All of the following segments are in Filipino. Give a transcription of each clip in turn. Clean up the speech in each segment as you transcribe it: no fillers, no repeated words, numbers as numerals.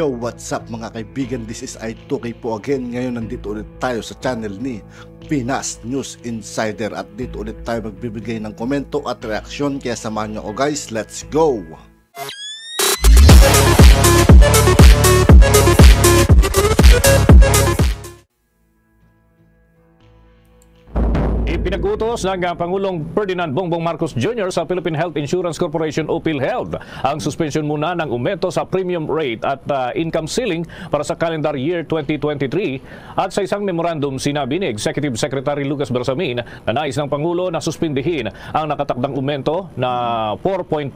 Yo, what's up mga kaibigan? This is I2K po again. Ngayon nandito ulit tayo sa channel ni Pinas News Insider at dito ulit tayo magbibigay ng komento at reaksyon. Kaya samahan nyo ako guys, let's go! Ipinagutos ng Pangulong Ferdinand Bongbong Marcos Jr. sa Philippine Health Insurance Corporation o PhilHealth ang suspension muna ng aumento sa premium rate at income ceiling para sa calendar year 2023 at sa isang memorandum sinabi ni Executive Secretary Lucas Bersamin na nais ng Pangulo na suspindihin ang nakatakdang aumento na 4.5%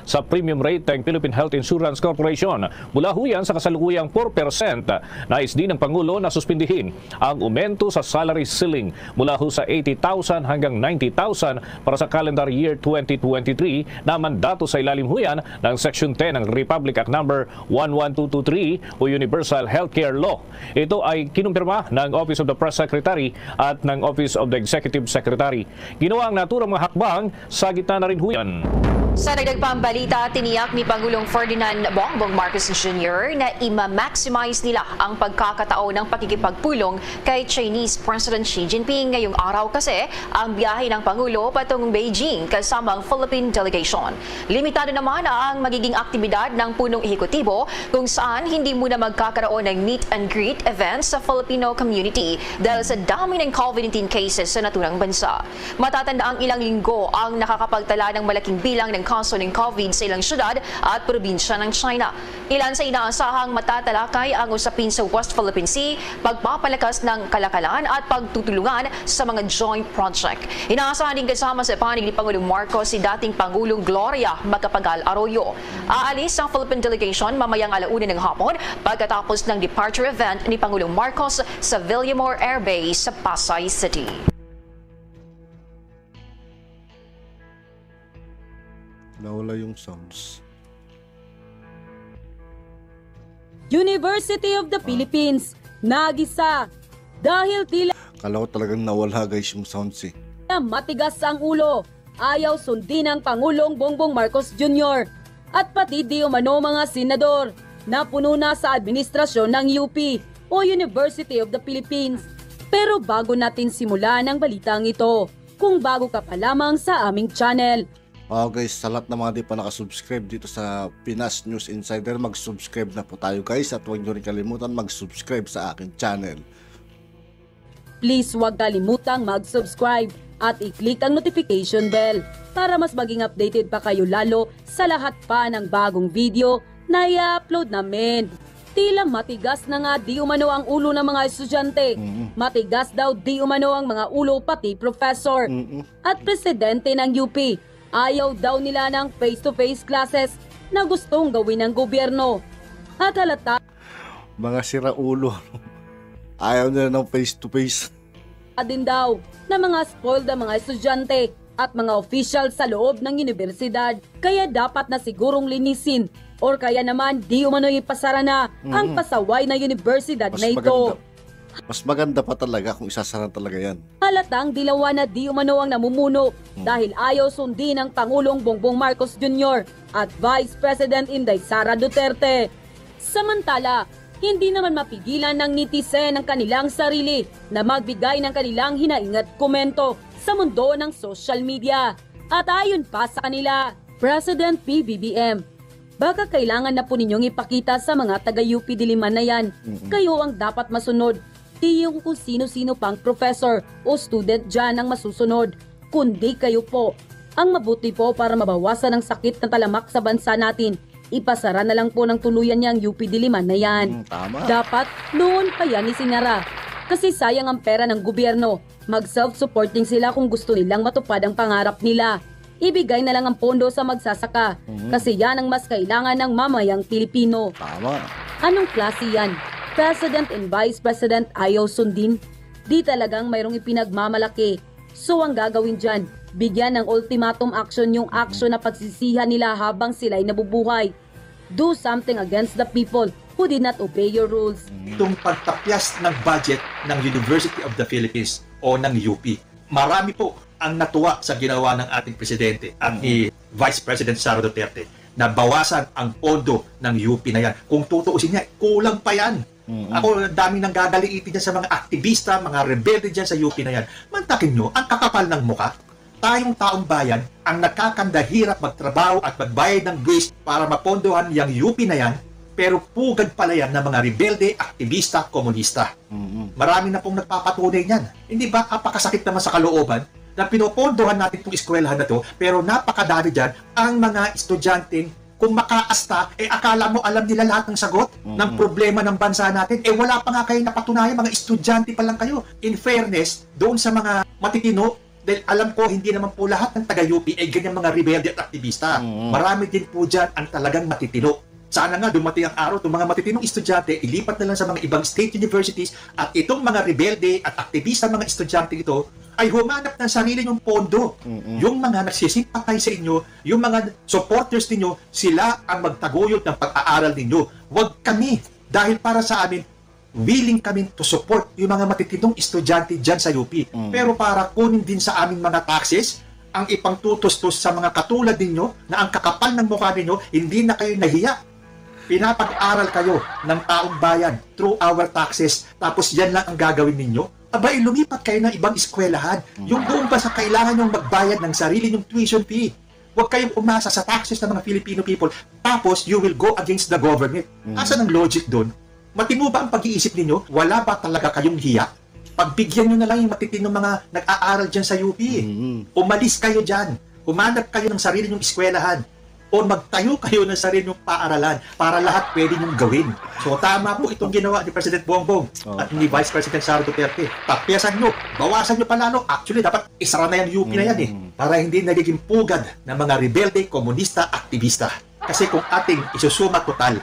sa premium rate ng Philippine Health Insurance Corporation. Mula huyan sa kasalukuyang 4%, nais din ng Pangulo na suspindihin ang aumento sa salary ceiling mula sa 80,000 hanggang 90,000 para sa calendar year 2023 na mandato sa ilalim huyan ng Section 10 ng Republic Act Number 11223 o Universal Healthcare Law. Ito ay kinumpirma ng Office of the Press Secretary at ng Office of the Executive Secretary. Ginawa ang naturang mga hakbang sa gitna na rin huyan. Sa dagdag pang balita, tiniyak ni Pangulong Ferdinand Bongbong Marcos Jr. na ima-maximize nila ang pagkakataon ng pakikipagpulong kay Chinese President Xi Jinping. Ngayong araw kasi ang biyahe ng Pangulo patungong Beijing kasama ang Philippine delegation. Limitado naman ang magiging aktibidad ng punong ehekutibo kung saan hindi muna magkakaroon ng meet and greet events sa Filipino community dahil sa dami ng COVID-19 cases sa naturang bansa. Matatanda ang ilang linggo ang nakakapagtala ng malaking bilang ng kaso ng COVID sa ilang syudad at probinsya ng China. Ilan sa inaasahang matatalakay ang usapin sa West Philippine Sea, pagpapalakas ng kalakalan at pagtutulungan sa mga joint project. Inaasahan din kasama sa panig ni Pangulong Marcos si dating Pangulong Gloria Macapagal Arroyo. Aalis ang Philippine delegation mamayang alauna ng hapon pagkatapos ng departure event ni Pangulong Marcos sa Villamor Air Base sa Pasay City. Nawala yung sounds. University of the Philippines, nagisa dahil tila Kala ko talagang nawala guys yung sounds eh. Matigas ang ulo, ayaw sundin ng Pangulong Bongbong Marcos Jr. at pati di umano mga senador na puno na sa administrasyon ng UP o University of the Philippines. Pero bago natin simulan ang balitang ito, kung bago ka pa lamang sa aming channel, Guys, sa lahat ng mga di pa nakasubscribe dito sa Pinas News Insider, mag-subscribe na po tayo guys at huwag nyo rin kalimutan mag-subscribe sa aking channel. Please huwag kalimutang mag-subscribe at i-click ang notification bell para mas maging updated pa kayo lalo sa lahat pa ng bagong video na i-upload namin. Tila matigas na nga di umano ang ulo ng mga estudyante. Matigas daw di umano ang mga ulo pati professor. At presidente ng UP, ayaw daw nila ng face-to-face classes na gustong gawin ng gobyerno. At halata Mga siraulo. Ayaw nila ng face-to-face. din daw na mga spoiled na mga estudyante at mga official sa loob ng universidad. Kaya dapat na sigurong linisin or kaya naman di umano ipasara na ang pasaway na universidad na ito. Mas maganda pa talaga kung isasara talaga yan. Halatang dilawan na di umano ang namumuno dahil ayaw sundin ng Pangulong Bongbong Marcos Jr. at Vice President Inday Sara Duterte. Samantala, hindi naman mapigilan ng netizen ang kanilang sarili na magbigay ng kanilang hinaing at komento sa mundo ng social media. At ayon pa sa kanila, President PBBM, baka kailangan na po ninyong ipakita sa mga taga-UP Diliman na yan. Kayo ang dapat masunod. Di yung kung sino-sino pang professor o student dyan ang masusunod, kundi kayo po. Ang mabuti po para mabawasan ang sakit na talamak sa bansa natin, ipasara na lang po ng tuluyan niya ang UP Diliman na yan. Tama. Dapat noon pa yan isinara. Kasi sayang ang pera ng gobyerno. Mag-self-supporting sila kung gusto nilang matupad ang pangarap nila. Ibigay na lang ang pondo sa magsasaka kasi yan ang mas kailangan ng mamayang Pilipino. Tama. Anong klase yan? President and Vice President ayaw sundin? Di talagang mayroong ipinagmamalaki. So ang gagawin dyan, bigyan ng ultimatum action yung action na pagsisihan nila habang sila'y nabubuhay. Do something against the people who did not obey your rules. Itong pagtapyas ng budget ng University of the Philippines o ng UP. Marami po ang natuwa sa ginawa ng ating presidente at ni Vice President Sara Duterte na bawasan ang pondo ng UP na yan. Kung tutuusin niya, kulang pa yan. Ako, dami nang gagaliitin dyan sa mga aktivista, mga rebelde dyan sa UP na yan. Mantakin nyo, ang kakapal ng muka, tayong taong bayan ang nakakandahirap magtrabaho at magbayad ng buwis para mapondohan yung UP na yan, pero pugad pala yan ng mga rebelde, aktivista, komunista. Marami na pong nagpapatunay niyan. Hindi ba apakasakit naman sa kalooban na pinopondohan natin itong eskwelahan na to, pero napakadami dyan ang mga estudyante, kung makaasta, akala mo alam nila lahat ng sagot ng problema ng bansa natin. Wala pa nga kayo napatunayan, mga estudyante pa lang kayo. In fairness, doon sa mga matitino, dahil alam ko, hindi naman po lahat ng taga-UP ay ganyan mga rebelde at aktivista. Marami din po dyan ang talagang matitino. Sana nga dumating ang araw, itong mga matitinong estudyante, ilipat na lang sa mga ibang state universities at itong mga rebelde at aktivista mga estudyante ito ay humanap ng sarili nyong pondo. Yung mga nagsisimpatay sa inyo, yung mga supporters ninyo, sila ang magtaguyod ng pag-aaral ninyo. Huwag kami, dahil para sa amin, willing kami to support yung mga matitinong estudyante dyan sa UP. Pero para kunin din sa aming mga taxes, ang ipang tutos-tos sa mga katulad ninyo na ang kakapal ng mukha ninyo, hindi na kayo nahiya. Pinapag-aral kayo ng taong bayan through our taxes, tapos yan lang ang gagawin ninyo? Abay, lumipat kayo ng ibang eskwelahan. Yung doon ba sa kailangan nyong magbayad ng sarili nyong tuition fee? Huwag kayong umasa sa taxes ng mga Filipino people, tapos you will go against the government. Asan ang logic doon? Matino ba ang pag-iisip ninyo? Wala ba talaga kayong hiya? Pagbigyan nyo na lang yung matitinong mga nag-aaral dyan sa UP. Umalis kayo dyan. Humanap kayo ng sarili nyong eskwelahan. O magtayo kayo ng sarili nyong paaralan para lahat pwede nyong gawin. So tama po itong ginawa ni President Bongbong at ni Vice President Sara Duterte. Tapyasan nyo, bawasan nyo palalo. Actually, dapat isara na yung UP na yan para hindi nagiging pugad ng mga rebelde, komunista, aktivista. Kasi kung ating isusuma total,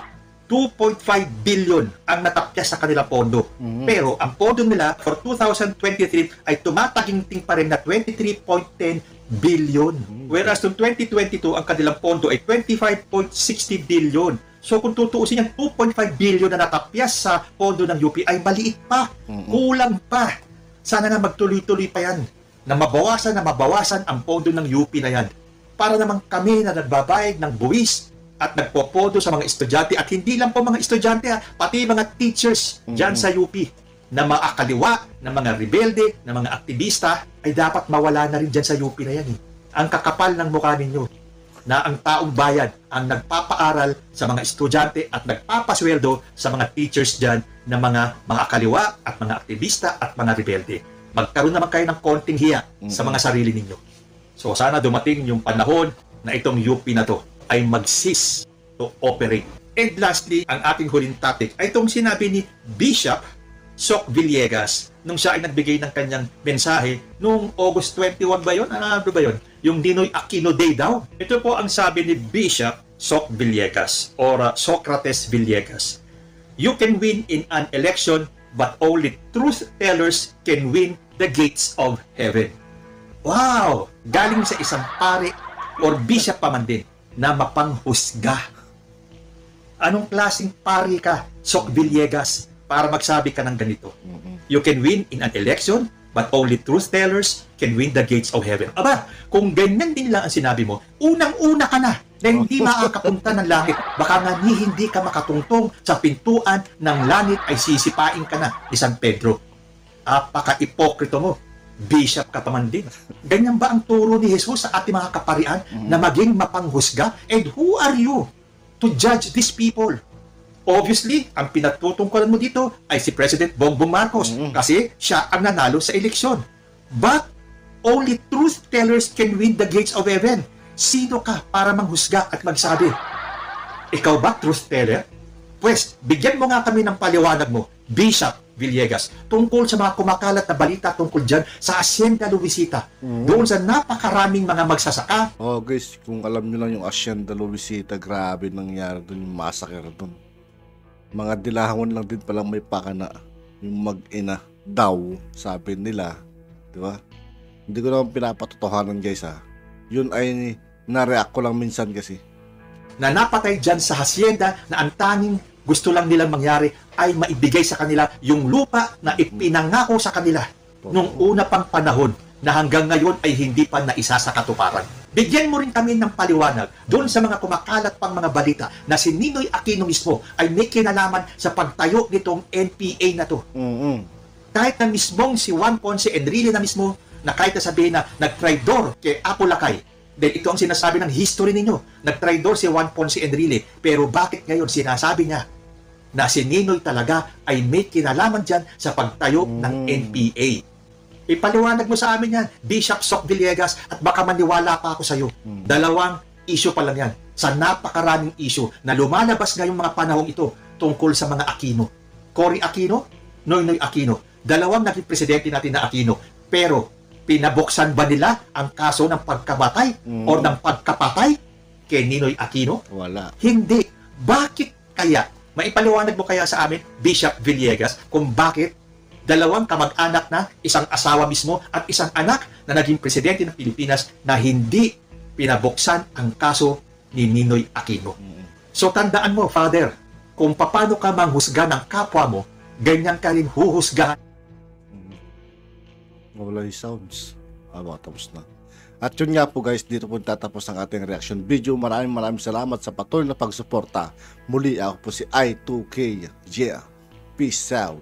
2.5 billion ang natapyas sa kanilang pondo. Pero ang pondo nila for 2023 ay tumataginting pa rin na 23.10 billion. Whereas noong 2022, ang kanilang pondo ay 25.60 billion. So kung tutuusin yan, 2.5 billion na natapyas sa pondo ng UP ay maliit pa. Kulang pa. Sana na magtuloy-tuloy pa yan. Na mabawasan ang pondo ng UP na yan. Para naman kami na nagbabayad ng buwis at nagpopodo sa mga estudyante, at hindi lang po mga estudyante, pati mga teachers dyan sa UP na maakaliwa, na mga rebelde, na mga aktivista, ay dapat mawala na rin dyan sa UP na yan. Ang kakapal ng mukha ninyo na ang taong bayan ang nagpapaaral sa mga estudyante at nagpapasweldo sa mga teachers dyan na mga akaliwa at mga aktivista at mga rebelde. Magkaroon naman kayo ng konting hiya sa mga sarili ninyo. So sana dumating yung panahon na itong UP na to ay mag-cease to operate. And lastly, ang ating huling topic ay itong sinabi ni Bishop Soc Villegas nung siya ay nagbigay ng kanyang mensahe noong August 21 ba yun? Ano ba yun? Yung Ninoy Aquino Day daw. Ito po ang sabi ni Bishop Soc Villegas or Socrates Villegas. You can win in an election, but only truth tellers can win the gates of heaven. Wow! Galing sa isang pare or bishop pa man din na mapanghusga. Anong klaseng pari ka, Soc Villegas, para magsabi ka ng ganito? You can win in an election, but only truth tellers can win the gates of heaven. Aba, kung ganyan din lang ang sinabi mo, unang-una ka na hindi makakapunta ng langit. Baka nga hindi ka makatungtong sa pintuan ng langit ay sisipain ka na ni San Pedro. Apaka-ipokrito mo. Bishop ka pa man din. Ganyan ba ang turo ni Jesus sa ating mga kaparian na maging mapanghusga? And who are you to judge these people? Obviously, ang pinatutungkulan mo dito ay si President Bongbong Marcos kasi siya ang nanalo sa eleksyon. But only truth tellers can win the gates of heaven. Sino ka para manghusga at magsabi? Ikaw ba truth teller? Pues, bigyan mo nga kami ng paliwanag mo, Bishop Villegas, tungkol sa mga kumakalat na balita tungkol dyan sa Hacienda Luisita. Doon sa napakaraming mga magsasaka. Oh guys, kung alam nyo lang yung Hacienda Luisita, grabe nangyari doon, yung massacre doon. Mga dilahangon lang din palang may pakana. Yung mag-ina daw, sabi nila. Diba? Hindi ko naman pinapatotohanan guys ha. Yun ay na-react ko lang minsan kasi. Na napatay dyan sa hacienda na ang tanging gusto lang nilang mangyari ay maibigay sa kanila yung lupa na ipinangako sa kanila nung una pang panahon na hanggang ngayon ay hindi pa naisa sa katuparan. Bigyan mo rin kami ng paliwanag doon sa mga kumakalat pang mga balita na si Ninoy Aquino mismo ay may kinalaman sa pagtayo nitong NPA na to. Kahit na mismong si Juan Ponce Enrile na mismo, na kahit na sabihin na nagtraidor kay Apo Lakay, dahil ito ang sinasabi ng history ninyo, nagtraidor si Juan Ponce Enrile, pero bakit ngayon sinasabi niya na si Ninoy talaga ay may kinalaman dyan sa pagtayo ng NPA? Ipaliwanag mo sa amin yan, Bishop Soc Villegas, at baka maniwala pa ako sa iyo. Dalawang issue pa lang yan sa napakaraming issue na lumalabas ngayong mga panahong ito tungkol sa mga Aquino. Cory Aquino, Noynoy Aquino. Dalawang naging presidente natin na Aquino. Pero pinabuksan ba nila ang kaso ng pagkamatay o ng pagkapatay kay Ninoy Aquino? Wala. Hindi. Bakit kaya? Maipaliwanag mo kaya sa amin, Bishop Villegas, kung bakit dalawang kamag-anak na, isang asawa mismo at isang anak na naging presidente ng Pilipinas na hindi pinabuksan ang kaso ni Ninoy Aquino. So tandaan mo, Father, kung paano ka manghusga ng kapwa mo, ganyan ka rin huhusgahan. Wala yung sounds. Tapos na. At yun nga po guys, dito po tatapos ang ating reaction video. Maraming salamat sa patuloy na pagsuporta. Muli ako po si I2K. Yeah. Peace out.